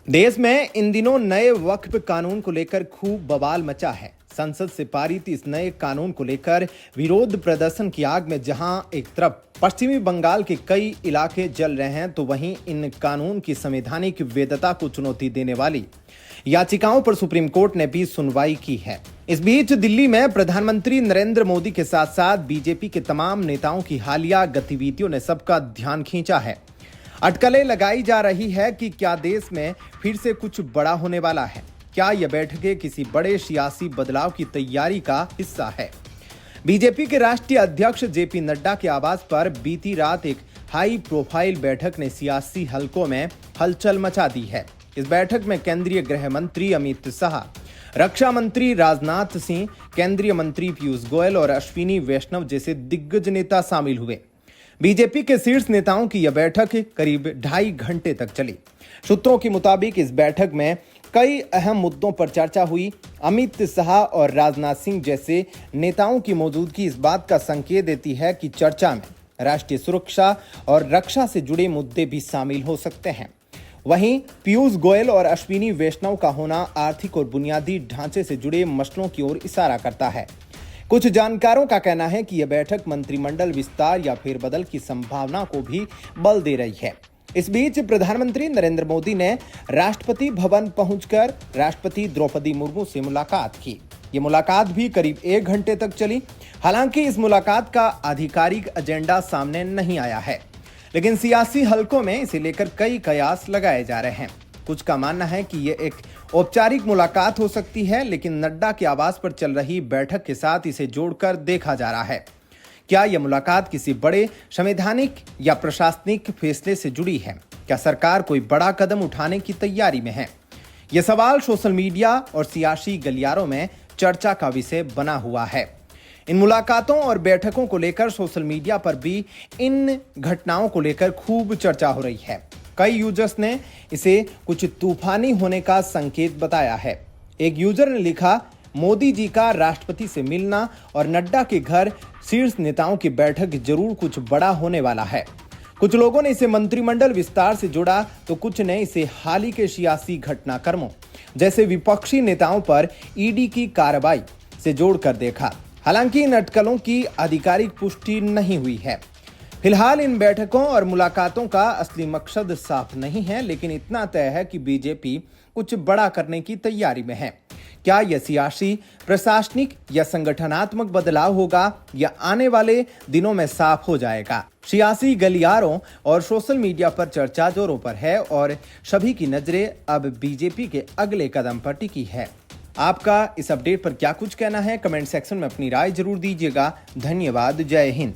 देश में इन दिनों नए वक्फ कानून को लेकर खूब बवाल मचा है। संसद से पारित इस नए कानून को लेकर विरोध प्रदर्शन की आग में जहां एक तरफ पश्चिमी बंगाल के कई इलाके जल रहे हैं, तो वहीं इन कानून की संवैधानिक वैधता को चुनौती देने वाली याचिकाओं पर सुप्रीम कोर्ट ने भी सुनवाई की है। इस बीच दिल्ली में प्रधानमंत्री नरेंद्र मोदी के साथ साथ बीजेपी के तमाम नेताओं की हालिया गतिविधियों ने सबका ध्यान खींचा है। अटकलें लगाई जा रही है कि क्या देश में फिर से कुछ बड़ा होने वाला है। क्या यह बैठकें किसी बड़े सियासी बदलाव की तैयारी का हिस्सा है। बीजेपी के राष्ट्रीय अध्यक्ष जेपी नड्डा के आवास पर बीती रात एक हाई प्रोफाइल बैठक ने सियासी हलकों में हलचल मचा दी है। इस बैठक में केंद्रीय गृह मंत्री अमित शाह, रक्षा मंत्री राजनाथ सिंह, केंद्रीय मंत्री पीयूष गोयल और अश्विनी वैष्णव जैसे दिग्गज नेता शामिल हुए। बीजेपी के शीर्ष नेताओं की यह बैठक करीब 2.5 घंटे तक चली। सूत्रों के मुताबिक इस बैठक में कई अहम मुद्दों पर चर्चा हुई। अमित शाह और राजनाथ सिंह जैसे नेताओं की मौजूदगी इस बात का संकेत देती है कि चर्चा में राष्ट्रीय सुरक्षा और रक्षा से जुड़े मुद्दे भी शामिल हो सकते हैं। वहीं पीयूष गोयल और अश्विनी वैष्णव का होना आर्थिक और बुनियादी ढांचे से जुड़े मसलों की ओर इशारा करता है। कुछ जानकारों का कहना है कि यह बैठक मंत्रिमंडल विस्तार या फेरबदल की संभावना को भी बल दे रही है। इस बीच प्रधानमंत्री नरेंद्र मोदी ने राष्ट्रपति भवन पहुंचकर राष्ट्रपति द्रौपदी मुर्मू से मुलाकात की। ये मुलाकात भी करीब 1 घंटे तक चली। हालांकि इस मुलाकात का आधिकारिक एजेंडा सामने नहीं आया है, लेकिन सियासी हलकों में इसे लेकर कई कयास लगाए जा रहे हैं। कुछ का मानना है कि यह एक औपचारिक मुलाकात हो सकती है, लेकिन नड्डा के आवास पर चल रही बैठक के साथ इसे जोड़कर देखा जा रहा है। क्या यह मुलाकात किसी बड़े संवैधानिक या प्रशासनिक फैसले से जुड़ी है? क्या सरकार कोई बड़ा कदम उठाने की तैयारी में है? यह सवाल सोशल मीडिया और सियासी गलियारों में चर्चा का विषय बना हुआ है। इन मुलाकातों और बैठकों को लेकर सोशल मीडिया पर भी इन घटनाओं को लेकर खूब चर्चा हो रही है। कई यूजर्स ने इसे कुछ तूफानी होने का संकेत बताया है। एक यूजर ने लिखा, मोदी जी का राष्ट्रपति से मिलना और नड्डा के घर शीर्ष नेताओं की बैठक जरूर कुछ बड़ा होने वाला है। कुछ लोगों ने इसे मंत्रिमंडल विस्तार से जोड़ा, तो कुछ ने इसे हाल ही के सियासी घटनाक्रमों जैसे विपक्षी नेताओं पर ईडी की कार्रवाई से जोड़कर देखा। हालांकि इन अटकलों की आधिकारिक पुष्टि नहीं हुई है। फिलहाल इन बैठकों और मुलाकातों का असली मकसद साफ नहीं है, लेकिन इतना तय है कि बीजेपी कुछ बड़ा करने की तैयारी में है। क्या यह सियासी, प्रशासनिक या संगठनात्मक बदलाव होगा, यह आने वाले दिनों में साफ हो जाएगा। सियासी गलियारों और सोशल मीडिया पर चर्चा जोरों पर है और सभी की नजरें अब बीजेपी के अगले कदम पर टिकी है। आपका इस अपडेट पर क्या कुछ कहना है? कमेंट सेक्शन में अपनी राय जरूर दीजिएगा। धन्यवाद। जय हिंद।